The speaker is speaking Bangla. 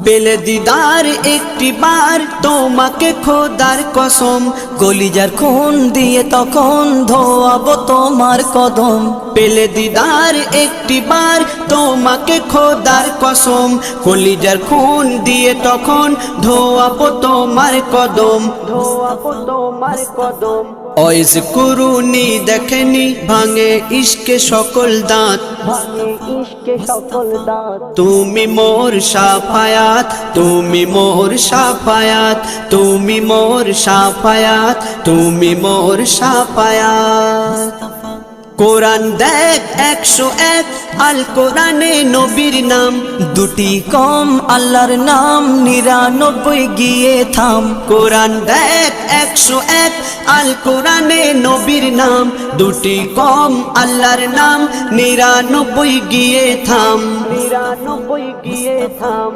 পেলে দিদার একটি বার তোমাকে খোদার কসম, কলিজার খুন দিয়ে তখন ধোয়াবো তোমার কদম। পেলে দিদার একটি বার তোমাকে খোদার কসম, কলিজার খুন দিয়ে তখন ধোয়াবো তোমার কদম, ধোয়াবো তোমার কদম। ওয়াইজ কুরুনি দেখেনি ভাঙে ইশকে সকল দাঁত, ভাঙে ইশকে সকল দাঁত। তুমি মোর শাফায়াত, তুমি মোর শাফায়াত, তুমি মোর শাফায়াত, তুমি মোর শাফায়াত। কোরআন দেখ 101 আল কোরআনে নবীর নাম, দুটি কম আল্লাহর নাম 99 গিয়ে থাম। কোরআন দেখ 101 আল কোরআনে নবীর নাম, দুটি কম আল্লাহর নাম 99 গিয়ে থাম, 99 গিয়ে থাম।